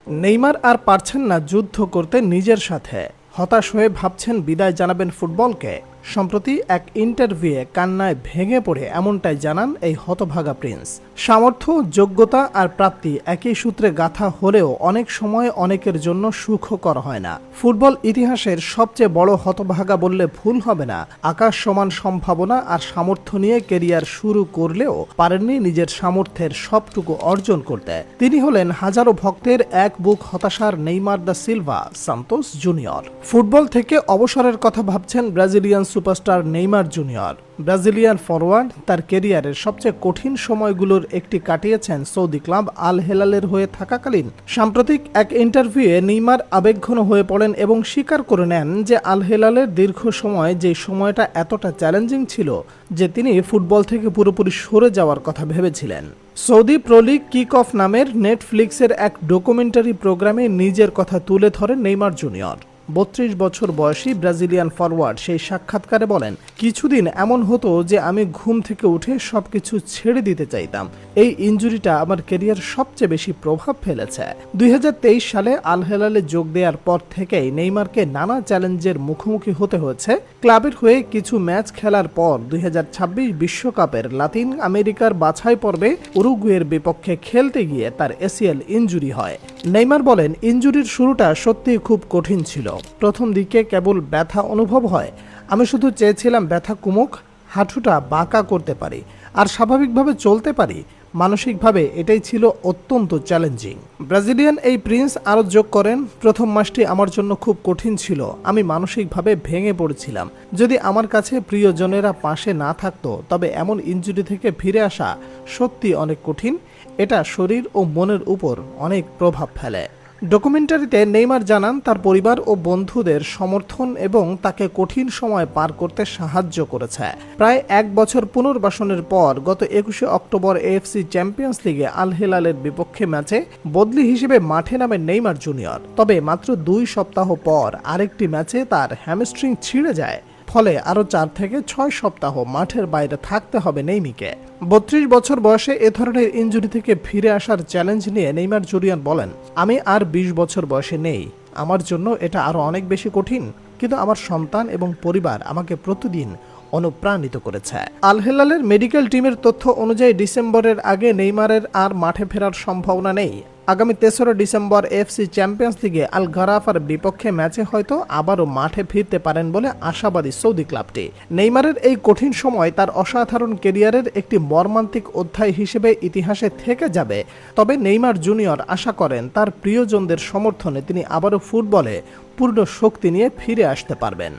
Neymar আর পারছেন না যুদ্ধ করতে নিজের সাথে। হতাশ হয়ে ভাবছেন বিদায় জানাবেন ফুটবলকে। সম্প্রতি এক ইন্টারভিউয়ে কান্নায় ভেঙে পড়ে এমনটাই জানান এই হতভাগা প্রিন্স। সামর্থ্য, যোগ্যতা আর প্রাপ্তি একই সূত্রে গাঁথা হলেও অনেক সময় অনেকের জন্য সুখকর হয় না। ফুটবল ইতিহাসের সবচেয়ে বড় হতভাগা বললে ভুল হবে না। আকাশ সমান সম্ভাবনা আর সামর্থ্য নিয়ে কেরিয়ার শুরু করলেও পারেননি নিজের সামর্থ্যের সবটুকু অর্জন করতে। তিনি হলেন হাজারো ভক্তের এক বুক হতাশার Neymar da Silva Santos junior. Football থেকে অবসরের কথা ভাবছেন Brazilian superstar Neymar junior. Brazilian forward তার কেরিয়ারের সবচেয়ে কঠিন সময়গুলোর একটি কাটিয়েছেন সৌদি ক্লাব আল হেলালের হয়ে থাকাকালীন। সাম্প্রতিক এক ইন্টারভিউয়ে নেইমার আবেগঘন হয়ে পড়েন এবং স্বীকার করে নেন যে আল হেলালের দীর্ঘ সময় যে সময়টা এতটা চ্যালেঞ্জিং ছিল যে তিনি ফুটবল থেকে পুরোপুরি সরে যাওয়ার কথা ভেবেছিলেন। Saudi pro league kick off নামের নেটফ্লিক্সের এক ডকুমেন্টারি প্রোগ্রামে নিজের কথা তুলে ধরেন নেইমার জুনিয়র। ৩২ বছর বয়সী ব্রাজিলিয়ান ফরওয়ার্ড সেই সাক্ষাৎকারে বলেন, কিছুদিন এমন হতো যে আমি ঘুম থেকে উঠে সবকিছু ছেড়ে দিতে চাইতাম। এই ইনজুরিটা আমার ক্যারিয়ার সবচেয়ে বেশি প্রভাব ফেলেছে। ২০২৩ সালে আল হেলালে যোগ দেওয়ার পর থেকেই নেইমারকে নানা চ্যালেঞ্জের মুখোমুখি হতে হয়েছে। ক্লাবের হয়ে কিছু ম্যাচ খেলার পর ২০২৬ বিশ্বকাপের লাতিন আমেরিকার বাছাই পর্বে উরুগুয়ের বিপক্ষে খেলতে গিয়ে তার এসিএল ইনজুরি হয়। নেইমার বলেন, ইনজুরির শুরুটা সত্যিই খুব কঠিন ছিল। প্রথম দিকে কেবল ব্যথা অনুভব হয়। আমি শুধু চেয়েছিলাম ব্যথা কমুক, হাঁটুটা বাঁকা করতে পারি আর স্বাভাবিকভাবে চলতে পারি। মানসিকভাবে এটাই ছিল অত্যন্ত চ্যালেঞ্জিং। ব্রাজিলিয়ান এই প্রিন্স আরও যোগ করেন, প্রথম মাসটি আমার জন্য খুব কঠিন ছিল। আমি মানসিকভাবে ভেঙে পড়েছিলাম। যদি আমার কাছে প্রিয়জনেরা পাশে না থাকতো তবে এমন ইনজুরি থেকে ফিরে আসা সত্যি অনেক কঠিন। এটা শরীর ও মনের উপর অনেক প্রভাব ফেলে। ডকুমেন্টারিতে নেইমার জানান তার পরিবার ও বন্ধুদের সমর্থন এবং তাকে কঠিন সময় পার করতে সাহায্য করেছে। প্রায় এক বছর পুনর্বাসনের পর গত ২১ অক্টোবর এএফসি চ্যাম্পিয়ন্স লিগে আল হেলালের বিপক্ষে ম্যাচে বদলি হিসেবে মাঠে নামেন নেইমার জুনিয়র। তবে মাত্র ২ সপ্তাহ পর আরেকটি ম্যাচে তার হ্যামস্ট্রিং ছিঁড়ে যায়। ফলে আরও ৪ থেকে ৬ সপ্তাহ মাঠের বাইরে থাকতে হবে নেইমিকে। ৩২ বছর বয়সে এ ধরনের ইনজুরি থেকে ফিরে আসার চ্যালেঞ্জ নিয়ে নেইমার জুনিয়র বলেন, আমি আর ২০ বছর বয়সে নেই। আমার জন্য এটা আরও অনেক বেশি কঠিন, কিন্তু আমার সন্তান এবং পরিবার আমাকে প্রতিদিন অনুপ্রাণিত করেছে। আল হেলালের মেডিকেল টিমের তথ্য অনুযায়ী ডিসেম্বরের আগে নেইমারের আর মাঠে ফেরার সম্ভাবনা নেই। আগামী ৩রা ডিসেম্বর এএফসি চ্যাম্পিয়ন্স লিগে আল গারাফার বিপক্ষে ম্যাচে হয়তো আবারও মাঠে ফিরতে পারেন বলে আশাবাদী সৌদি ক্লাবটি। নেইমারের এই কঠিন সময় তার অসাধারণ ক্যারিয়ারের একটি মর্মান্তিক অধ্যায় হিসেবে ইতিহাসে থেকে যাবে। তবে নেইমার জুনিয়র আশা করেন তার প্রিয়জনদের সমর্থনে তিনি আবারও ফুটবলে পূর্ণ শক্তি নিয়ে ফিরে আসতে পারবেন।